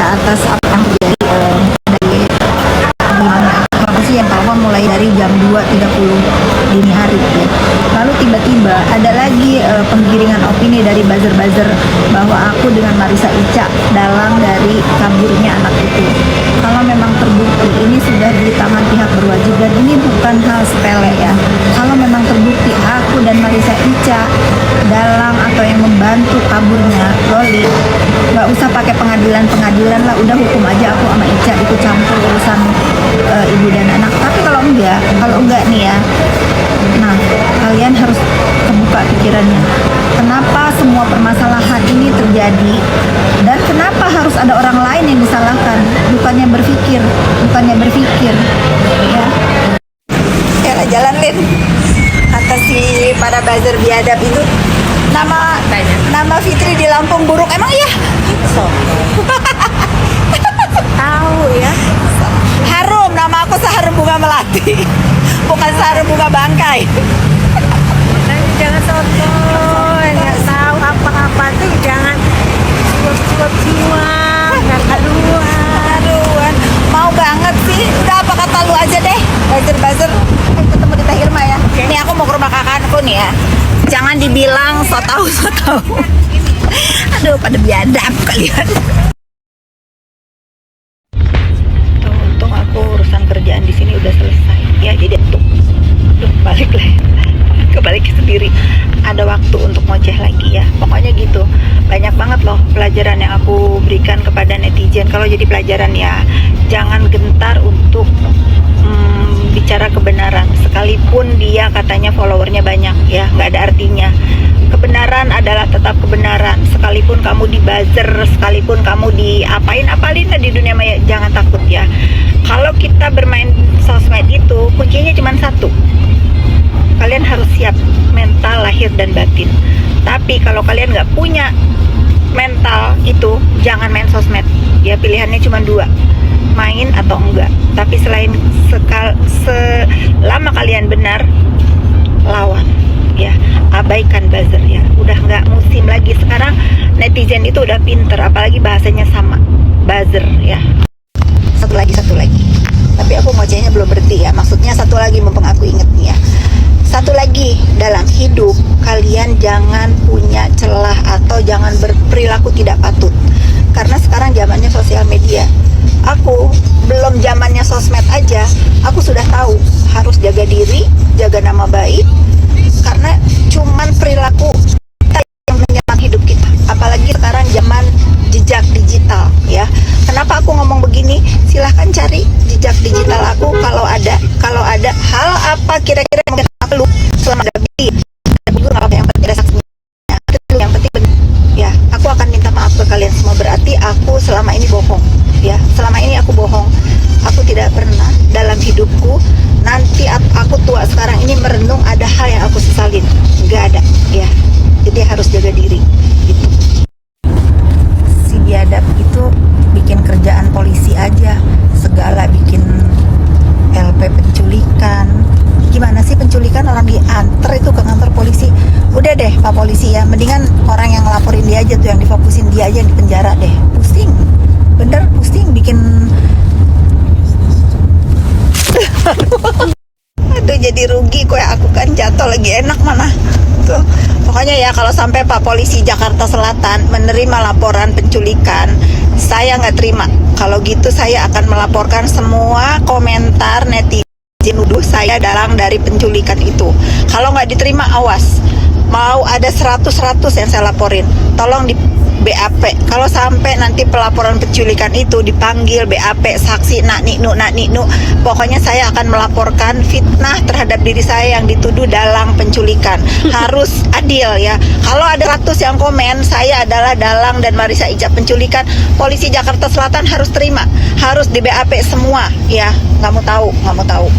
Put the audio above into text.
atas apa yang terjadi dari informasi yang tahu mulai dari jam 2.30 dini hari ya. Lalu tiba-tiba ada lagi penggiringan opini dari buzzer-buzzer bahwa aku dengan Marissa Ica dalang dari kaburnya anak itu. Kalau memang terbukti ini sudah di tangan pihak berwajib dan ini bukan hal sepele ya. Kalau memang terbukti aku dan Marissa Ica dalang atau yang membantu kaburnya Loli, nggak usah pakai pengadilan lah, udah hukum aja aku sama Ica ikut campur urusan ibu dan anak. Tapi kalau enggak nih ya, nah kalian harus terbuka pikirannya. Kenapa semua permasalahan ini terjadi dan kenapa harus ada orang lain yang disalahkan? Bukannya berpikir ya. Ya jalan Lin. Kata si para buzzer biadab itu nama Fitri di Lampung buruk emang iya? Tahu ya. Harum, nama aku Seharum Bunga Melati. Bukan Seharum Bunga Bangkai. Makanya jangan sotoy, nggak tahu apa-apa tuh jangan suap-suap jiwa, nggak kaduan. Mau banget sih. Udah apa kata lu aja deh. Buzzer. Ketemu di Teh Irma ya. Ini aku mau ke rumah kakakku nih ya. Jangan dibilang so tahu. Aduh, pada biadab kalian. Untung aku urusan kerjaan di sini udah selesai. Ya, jadi tuh balik lah. Kebalik sendiri. Ada waktu untuk ngoceh lagi ya. Pokoknya gitu. Banyak banget loh pelajaran yang aku berikan kepada netizen. Kalau jadi pelajaran ya, jangan gentar untuk bicara kebenaran. Sekalipun dia katanya followernya banyak ya, nggak ada artinya. Kebenaran adalah tetap kebenaran. Sekalipun kamu di buzzer, sekalipun kamu apalin di dunia maya, jangan takut ya. Kalau kita bermain sosmed itu kuncinya cuma satu. Kalian harus siap mental, lahir dan batin. Tapi kalau kalian nggak punya mental itu, jangan main sosmed. Ya pilihannya cuma dua, main atau enggak. Tapi selama kalian benar, lawan ya, abaikan buzzer ya. Udah nggak musim lagi sekarang. Netizen itu udah pinter, apalagi bahasanya sama, buzzer ya. Satu lagi. Tapi aku ngocehnya belum berhenti ya. Maksudnya satu lagi, mumpung aku inget nih ya. Satu lagi, dalam hidup kalian jangan punya celah atau jangan berperilaku tidak patut. Karena sekarang zamannya sosial media. Aku belum zamannya sosmed aja, aku sudah tahu harus jaga diri, jaga nama baik. Karena cuman perilaku kita yang menyerang hidup kita. Apalagi sekarang zaman jejak digital ya. Kenapa aku ngomong begini? Silahkan cari jejak digital aku kalau ada hal apa kira-kira yang mungkin lu selama ada bukti, nggak apa yang penting ada saksinya. Yang penting ya, aku akan minta maaf ke kalian semua. Berarti aku selama ini bohong ya. Selama ini aku bohong. Aku tidak pernah dalam hidupku nanti aku tua sekarang ini merenung ada hal yang aku sesalin. Nggak ada ya. Jadi harus jaga diri gitu. Si biadab itu bikin kerjaan polisi aja segala, bikin LP penculikan. Gimana sih penculikan, orang diantar itu ke kantor polisi. Udah deh Pak Polisi ya, mendingan orang yang ngelaporin dia aja tuh, yang difokusin dia aja yang di penjara deh. Pusing, bener pusing bikin. Aduh jadi rugi kue aku kan, jatuh lagi enak mana tuh. Pokoknya ya kalau sampai Pak Polisi Jakarta Selatan menerima laporan penculikan, saya nggak terima. Kalau gitu saya akan melaporkan semua komentar netizen nuduh saya dalang dari penculikan itu. Kalau nggak diterima, awas, mau ada 100 yang saya laporin, tolong di BAP. Kalau sampai nanti pelaporan penculikan itu dipanggil BAP, saksi nak niknu, pokoknya saya akan melaporkan fitnah terhadap diri saya yang dituduh dalang penculikan. Harus adil ya. Kalau ada 100 yang komen saya adalah dalang dan Marissa Ica penculikan, Polisi Jakarta Selatan harus terima, harus di BAP semua ya. Nggak mau tahu